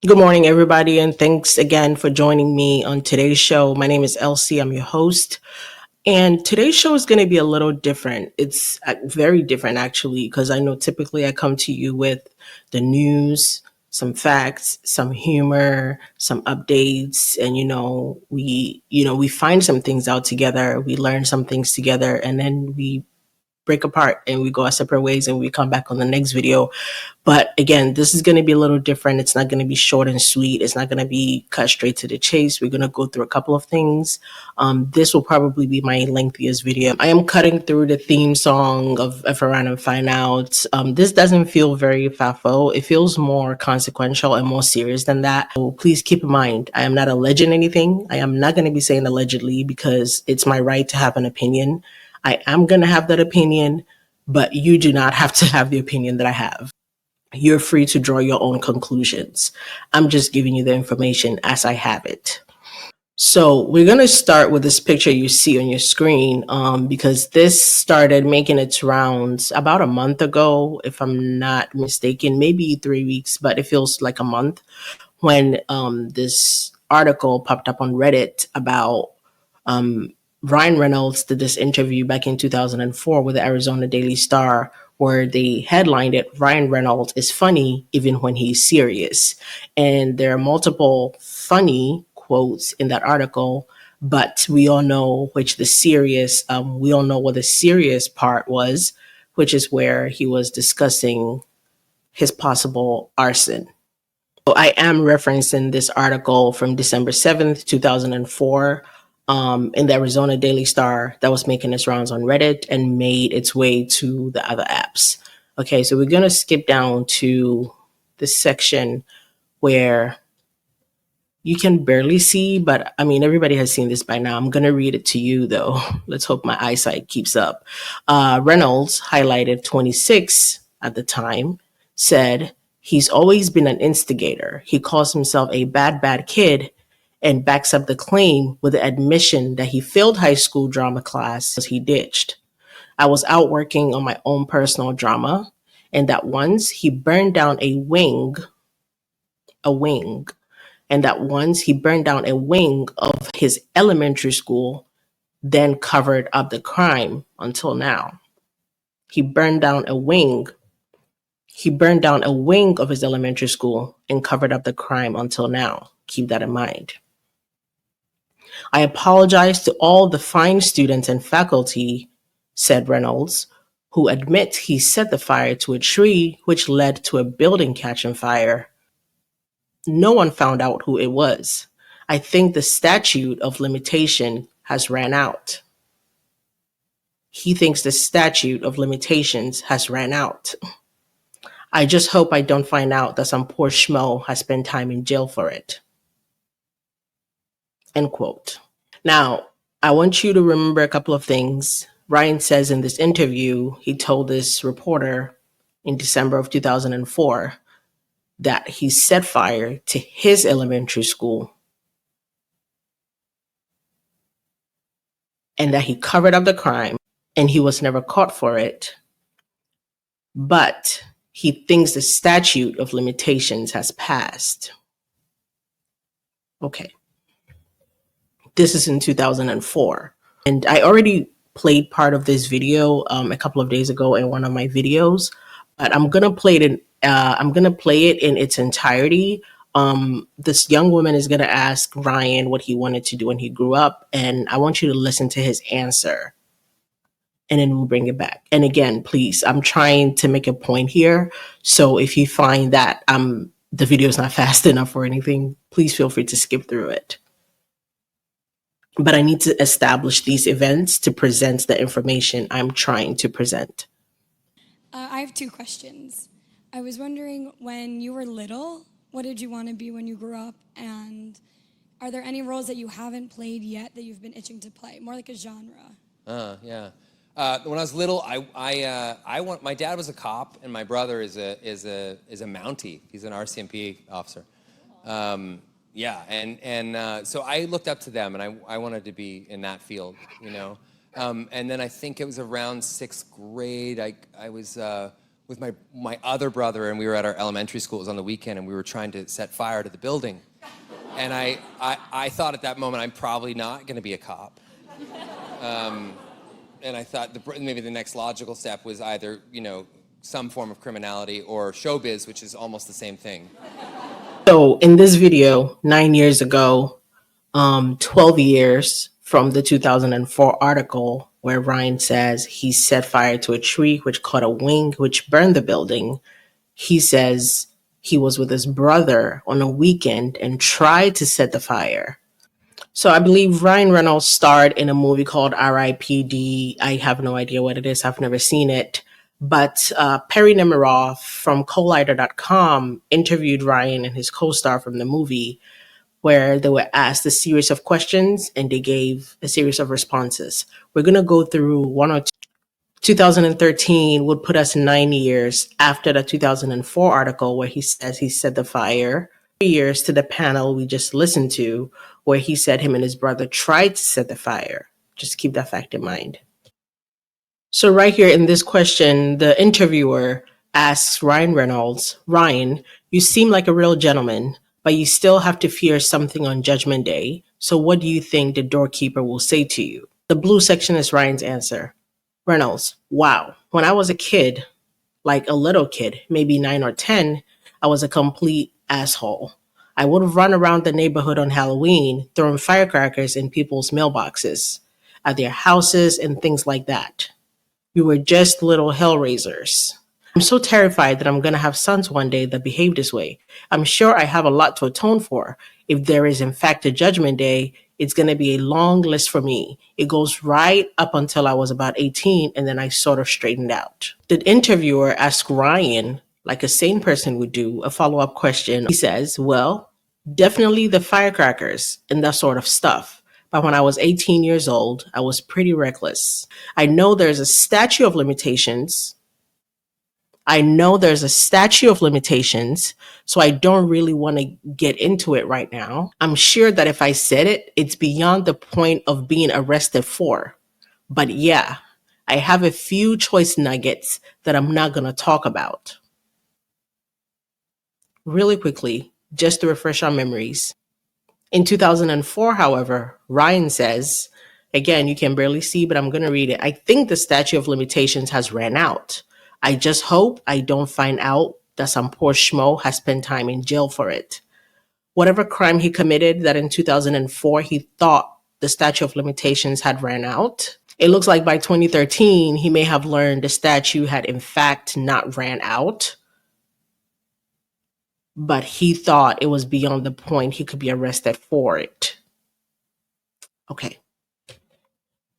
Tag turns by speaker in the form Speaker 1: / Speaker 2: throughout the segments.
Speaker 1: Good morning, everybody, and thanks again for joining me on today's show. My name is Elsie. I'm your host. And today's show is going to be a little different. It's very different, actually, because I know typically I come to you with the news, some facts, some humor, some updates, and we find some things out together. We learn some things together, and then we break apart and we go our separate ways and we come back on the next video. But again, this is going to be a little different. It's not going to be short and sweet. It's not going to be cut straight to the chase. We're going to go through a couple of things. This will probably be my lengthiest video. I am cutting through the theme song of If I Ran and Find Out. This doesn't feel very fafo. It feels more consequential and more serious than that. So please keep in mind, I am not alleging anything. I am not going to be saying allegedly because it's my right to have an opinion. I am going to have that opinion, but you do not have to have the opinion that I have. You're free to draw your own conclusions. I'm just giving you the information as I have it. So we're going to start with this picture you see on your screen because this started making its rounds about a month ago, if I'm not mistaken, maybe 3 weeks, but it feels like a month when this article popped up on Reddit about RYAN Reynolds did this interview back in 2004 with the Arizona Daily Star, where they headlined it, "RYAN Reynolds is funny even when he's serious." And there are multiple funny quotes in that article, but we all know we all know what the serious part was, which is where he was discussing his possible arson. So I am referencing this article from December 7th, 2004, in the Arizona Daily Star that was making its rounds on Reddit and made its way to the other apps. Okay, so we're going to skip down to the section where you can barely see, but I mean, everybody has seen this by now. I'm going to read it to you, though. Let's hope my eyesight keeps up. Reynolds, highlighted 26 at the time, said, "He's always been an instigator. He calls himself a bad kid and backs up the claim with the admission that he failed high school drama class he ditched. I was out working on my own personal drama, and that once he burned down a wing, and that once he burned down a wing of his elementary school, then covered up the crime until now. He burned down a wing. He burned down a wing of his elementary school and covered up the crime until now. Keep that in mind. I apologize to all the fine students and faculty," said Reynolds, "who admit he set the fire to a tree which led to a building catching fire. No one found out who it was. I think the statute of limitation has ran out." He thinks the statute of limitations has ran out. "I just hope I don't find out that some poor schmo has spent time in jail for it." End quote. Now, I want you to remember a couple of things. RYAN says in this interview, he told this reporter in December of 2004 that he set fire to his elementary school and that he covered up the crime and he was never caught for it. But he thinks the statute of limitations has passed. Okay. This is in 2004. And I already played part of this video a couple of days ago in one of my videos, but I'm gonna play it in its entirety. This young woman is gonna ask RYAN what he wanted to do when he grew up, and I want you to listen to his answer, and then we'll bring it back. And again, please, I'm trying to make a point here, so if you find that the video is not fast enough or anything, please feel free to skip through it. But I need to establish these events to present the information I'm trying to present.
Speaker 2: I have two questions. I was wondering, when you were little, what did you want to be when you grew up? And are there any roles that you haven't played yet that you've been itching to play? More like a genre.
Speaker 3: Yeah. When I was little, my dad was a cop, and my brother is a Mountie. He's an RCMP officer. Yeah, and so I looked up to them, and I wanted to be in that field, you know. And then I think it was around sixth grade, I was with my other brother, and we were at our elementary schools on the weekend, and we were trying to set fire to the building. And I thought at that moment, I'm probably not going to be a cop. And I thought maybe the next logical step was either, some form of criminality or showbiz, which is almost the same thing.
Speaker 1: So in this video, 9 years ago, 12 years from the 2004 article where Ryan says he set fire to a tree which caught a wing which burned the building, he says he was with his brother on a weekend and tried to set the fire. So I believe Ryan Reynolds starred in a movie called R.I.P.D. I have no idea what it is. I've never seen it. But Perry Nemiroff from Collider.com interviewed Ryan and his co-star from the movie, where they were asked a series of questions and they gave a series of responses. We're going to go through one or two. 2013 would put us 9 years after the 2004 article where he says he set the fire. 3 years to the panel we just listened to where he said him and his brother tried to set the fire. Just keep that fact in mind. So right here in this question, the interviewer asks Ryan Reynolds, Ryan, you seem like a real gentleman, but you still have to fear something on Judgment Day. So what do you think the doorkeeper will say to you? The blue section is Ryan's answer. Reynolds, wow. When I was a kid, like a little kid, maybe 9 or 10, I was a complete asshole. I would have run around the neighborhood on Halloween, throwing firecrackers in people's mailboxes, at their houses and things like that. We were just little hellraisers. I'm so terrified that I'm going to have sons one day that behave this way. I'm sure I have a lot to atone for. If there is in fact a judgment day, it's going to be a long list for me. It goes right up until I was about 18, and then I sort of straightened out. The interviewer asked Ryan, like a sane person would do, a follow-up question. He says, well, definitely the firecrackers and that sort of stuff. But when I was 18 years old, I was pretty reckless. I know there's a statute of limitations, so I don't really want to get into it right now. I'm sure that if I said it, it's beyond the point of being arrested for. But yeah, I have a few choice nuggets that I'm not going to talk about. Really quickly, just to refresh our memories. In 2004, however, Ryan says, again, you can barely see, but I'm going to read it. I think the statute of limitations has ran out. I just hope I don't find out that some poor schmo has spent time in jail for it. Whatever crime he committed that in 2004 he thought the statute of limitations had ran out, it looks like by 2013 he may have learned the statute had in fact not ran out, but he thought it was beyond the point he could be arrested for it. Okay.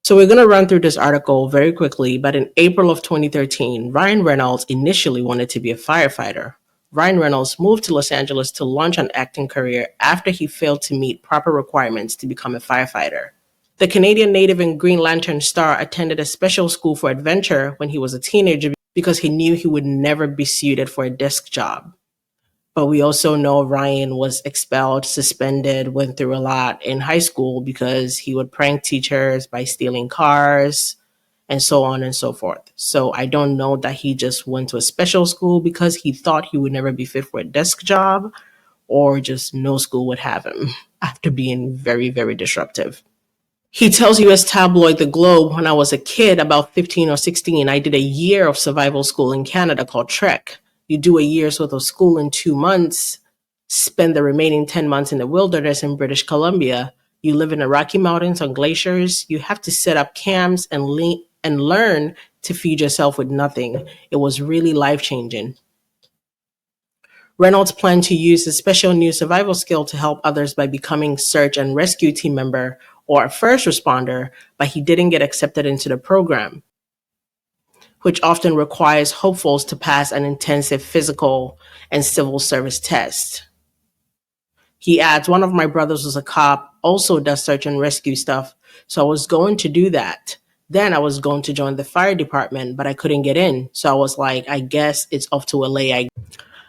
Speaker 1: So we're going to run through this article very quickly, but in April of 2013, Ryan Reynolds initially wanted to be a firefighter. Ryan Reynolds moved to Los Angeles to launch an acting career after he failed to meet proper requirements to become a firefighter. The Canadian native and Green Lantern star attended a special school for adventure when he was a teenager because he knew he would never be suited for a desk job. But we also know Ryan was expelled, suspended, went through a lot in high school because he would prank teachers by stealing cars and so on and so forth. So I don't know that he just went to a special school because he thought he would never be fit for a desk job, or just no school would have him after being very, very disruptive. He tells US tabloid The Globe, when I was a kid, about 15 or 16, I did a year of survival school in Canada called Trek. You do a year's worth of school in 2 months, spend the remaining 10 months in the wilderness in British Columbia. You live in the Rocky Mountains on glaciers. You have to set up camps and learn to feed yourself with nothing. It was really life-changing. Reynolds planned to use his special new survival skill to help others by becoming search and rescue team member or a first responder, but he didn't get accepted into the program, which often requires hopefuls to pass an intensive physical and civil service test. He adds, one of my brothers was a cop, also does search and rescue stuff, so I was going to do that. Then I was going to join the fire department, but I couldn't get in. So I was like, I guess it's off to LA.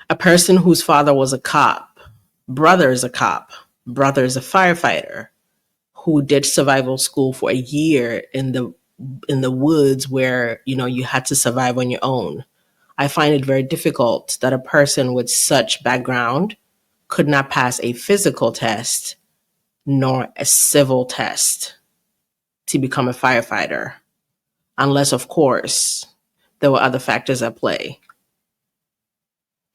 Speaker 1: A person whose father was a cop, brother is a cop, brother is a firefighter, who did survival school for a year in the woods where, you had to survive on your own. I find it very difficult that a person with such background could not pass a physical test nor a civil test to become a firefighter, unless, of course, there were other factors at play.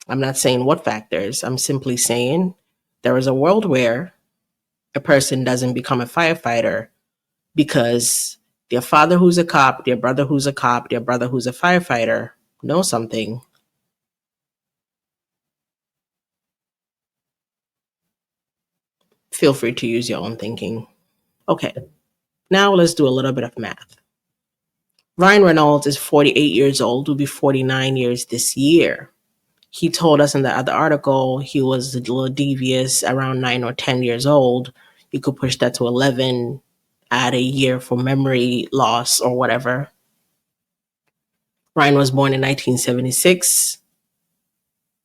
Speaker 1: I'm not saying what factors, I'm simply saying there is a world where a person doesn't become a firefighter because their father who's a cop, their brother who's a cop, their brother who's a firefighter knows something. Feel free to use your own thinking. Okay, now let's do a little bit of math. Ryan Reynolds is 48 years old, will be 49 years this year. He told us in the other article he was a little devious, around 9 or 10 years old. You could push that to 11, add a year for memory loss or whatever. Ryan was born in 1976.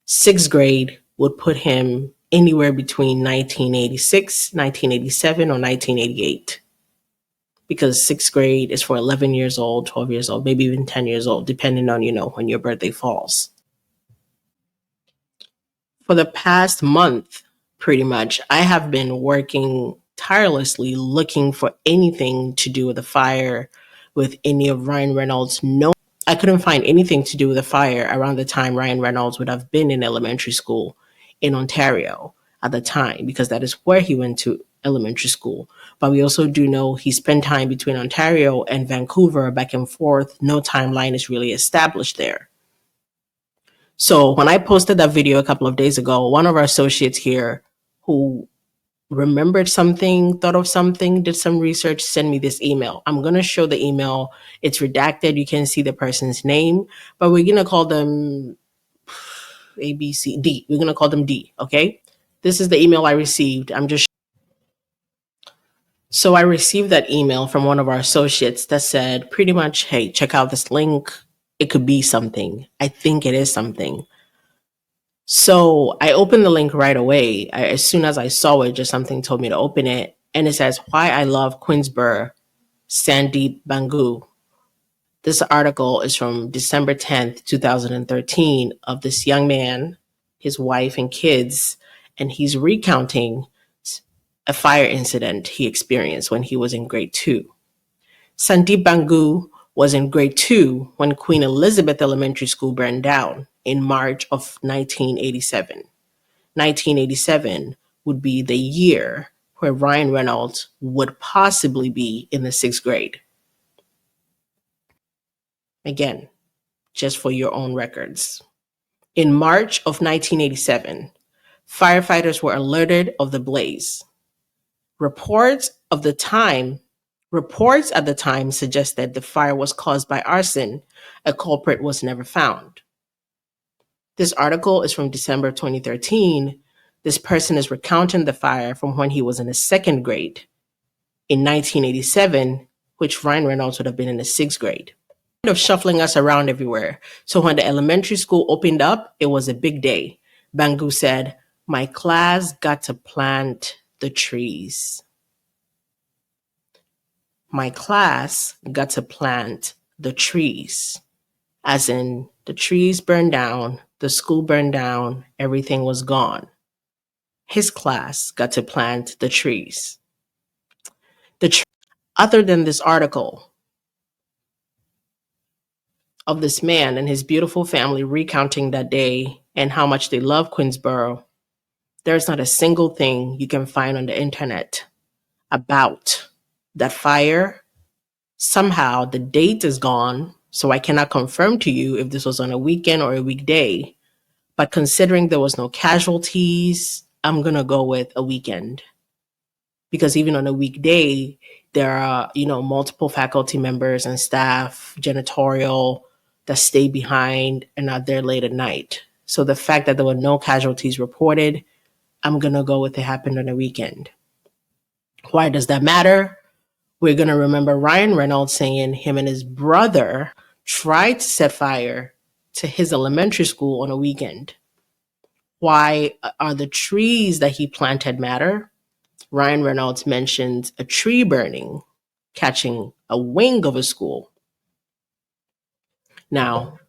Speaker 1: Sixth grade would put him anywhere between 1986, 1987, or 1988. Because sixth grade is for 11 years old, 12 years old, maybe even 10 years old, depending on, when your birthday falls. For the past month, pretty much, I have been working tirelessly looking for anything to do with a fire with any of Ryan Reynolds. No, I couldn't find anything to do with a fire around the time Ryan Reynolds would have been in elementary school in Ontario at the time, because that is where he went to elementary school. But we also do know he spent time between Ontario and Vancouver, back and forth. No timeline is really established there. So when I posted that video a couple of days ago, one of our associates here who remembered something, thought of something, did some research, sent me this email. I'm going to show the email. It's redacted. You can see the person's name, but we're going to call them A, B, C, D. We're going to call them D. Okay. This is the email I received. So I received that email from one of our associates that said pretty much, hey, check out this link. It could be something. I think it is something. So I opened the link right away. As soon as I saw it, just something told me to open it. And it says, Why I Love Queensborough, Sandeep Bangu. This article is from December 10th, 2013, of this young man, his wife and kids, and he's recounting a fire incident he experienced when he was in grade 2. Sandeep Bangu was in grade 2 when Queen Elizabeth Elementary School burned down in March of 1987. 1987 would be the year where Ryan Reynolds would possibly be in the 6th grade. Again, just for your own records. In March of 1987, firefighters were alerted of the blaze. Reports at the time suggested the fire was caused by arson. A culprit was never found. This article is from December 2013. This person is recounting the fire from when he was in the 2nd grade in 1987, which Ryan Reynolds would have been in the 6th grade. Kind of shuffling us around everywhere. So when the elementary school opened up, it was a big day. Bangu said, "My class got to plant the trees." My class got to plant the trees. As in, the trees burned down, the school burned down, everything was gone. His class got to plant the trees. Other than this article of this man and his beautiful family recounting that day and how much they love Queensborough, there's not a single thing you can find on the internet about that fire. Somehow the date is gone, so I cannot confirm to you if this was on a weekend or a weekday. But considering there was no casualties, I'm going to go with a weekend. Because even on a weekday, there are, multiple faculty members and staff, janitorial, that stay behind and are there late at night. So the fact that there were no casualties reported, I'm going to go with it happened on a weekend. Why does that matter? We're going to remember Ryan Reynolds saying him and his brother tried to set fire to his elementary school on a weekend. Why are the trees that he planted matter? Ryan Reynolds mentions a tree burning, catching a wing of a school. Now,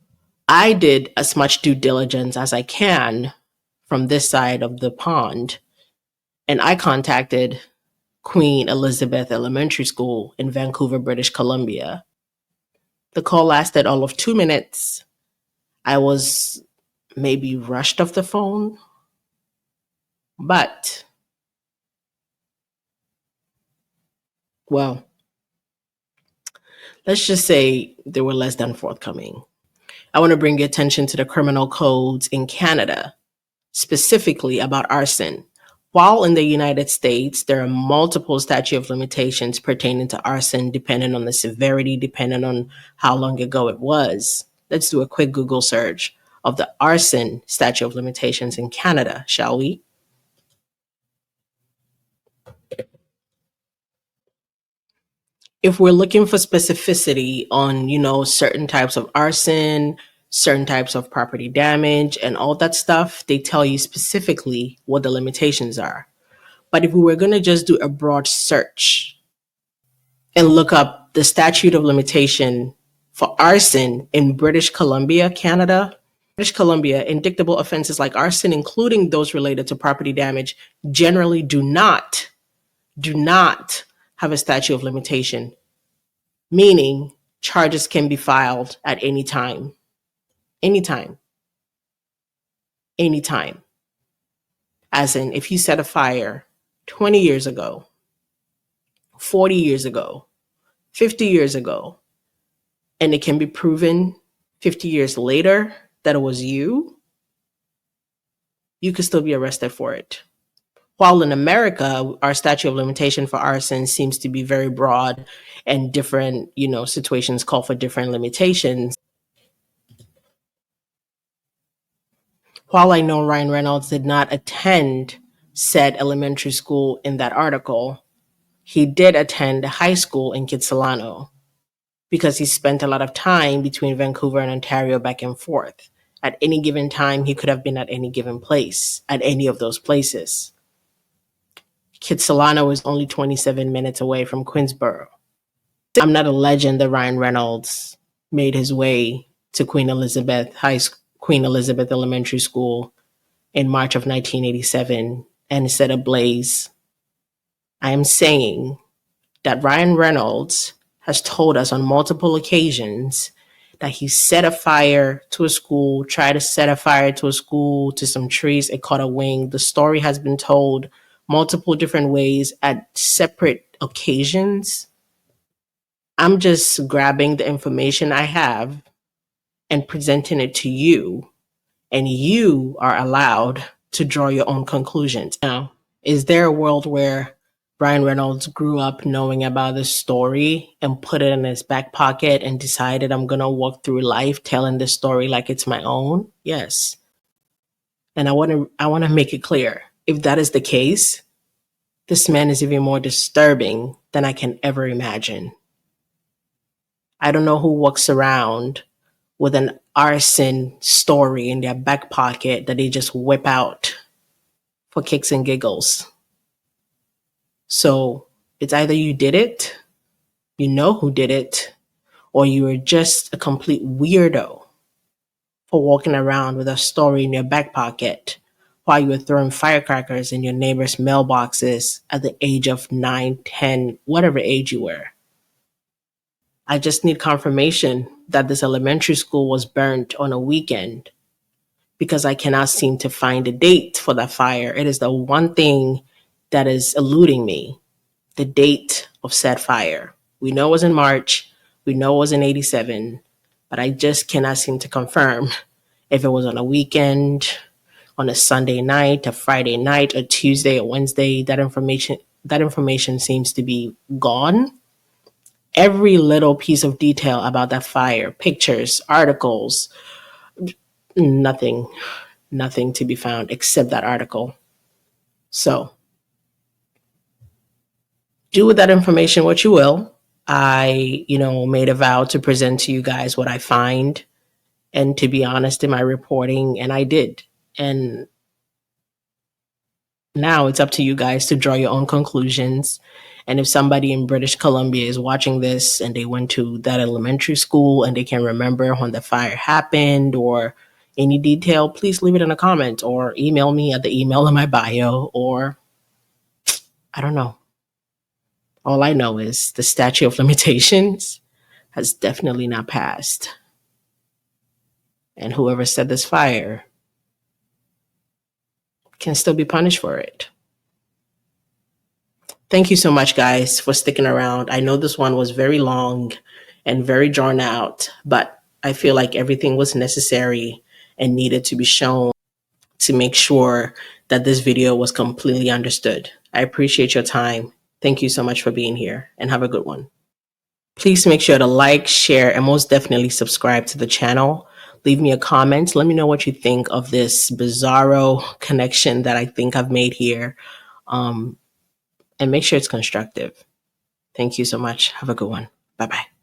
Speaker 1: I did as much due diligence as I can from this side of the pond, and I contacted Queen Elizabeth Elementary School in Vancouver, British Columbia. The call lasted all of 2 minutes. I was maybe rushed off the phone, but, well, let's just say they were less than forthcoming. I want to bring your attention to the criminal codes in Canada, specifically about arson. While in the United States, there are multiple statute of limitations pertaining to arson, depending on the severity, depending on how long ago it was. Let's do a quick Google search of the arson statute of limitations in Canada, shall we? If we're looking for specificity on, certain types of arson, certain types of property damage, and all that stuff, they tell you specifically what the limitations are. But if we were going to just do a broad search and look up the statute of limitation for arson in British Columbia, Canada, British Columbia, indictable offenses like arson, including those related to property damage, generally do not have a statute of limitation, meaning charges can be filed at any time. Anytime. Anytime. As in, if you set a fire 20 years ago, 40 years ago, 50 years ago, and it can be proven 50 years later that it was you could still be arrested for it. While in America, our statute of limitation for arson seems to be very broad and different, situations call for different limitations. While I know Ryan Reynolds did not attend said elementary school in that article, he did attend high school in Kitsilano because he spent a lot of time between Vancouver and Ontario back and forth. At any given time, he could have been at any given place, at any of those places. Kitsilano is only 27 minutes away from Queensborough. I'm not a legend that Ryan Reynolds made his way to Queen Elizabeth Elementary School in March of 1987 and set ablaze. I am saying that Ryan Reynolds has told us on multiple occasions that he set a fire to a school, tried to set a fire to a school, to some trees, it caught a wing. The story has been told multiple different ways at separate occasions. I'm just grabbing the information I have and presenting it to you, and you are allowed to draw your own conclusions. Now, is there a world where Ryan Reynolds grew up knowing about this story and put it in his back pocket and decided, I'm going to walk through life telling this story like it's my own? Yes. And I want to make it clear, if that is the case, this man is even more disturbing than I can ever imagine. I don't know who walks around with an arson story in their back pocket that they just whip out for kicks and giggles. So it's either you did it, you know who did it, or you were just a complete weirdo for walking around with a story in your back pocket while you were throwing firecrackers in your neighbor's mailboxes at the age of 9, 10, whatever age you were. I just need confirmation that this elementary school was burnt on a weekend, because I cannot seem to find a date for that fire. It is the one thing that is eluding me, the date of said fire. We know it was in March. We know it was in 87, but I just cannot seem to confirm if it was on a weekend, on a Sunday night, a Friday night, a Tuesday, or Wednesday. That information seems to be gone. Every little piece of detail about that fire, pictures, articles, nothing to be found except that article. So do with that information what you will. I, made a vow to present to you guys what I find and to be honest in my reporting, and I did. And Now it's up to you guys to draw your own conclusions. And if somebody in British Columbia is watching this and they went to that elementary school and they can remember when the fire happened or any detail, please leave it in a comment or email me at the email in my bio, or I don't know. All I know is the statute of limitations has definitely not passed. And whoever set this fire can still be punished for it. Thank you so much, guys, for sticking around. I know this one was very long and very drawn out, but I feel like everything was necessary and needed to be shown to make sure that this video was completely understood. I appreciate your time. Thank you so much for being here, and have a good one. Please make sure to like, share, and most definitely subscribe to the channel. Leave me a comment. Let me know what you think of this bizarro connection that I think I've made here. And make sure it's constructive. Thank you so much. Have a good one. Bye-bye.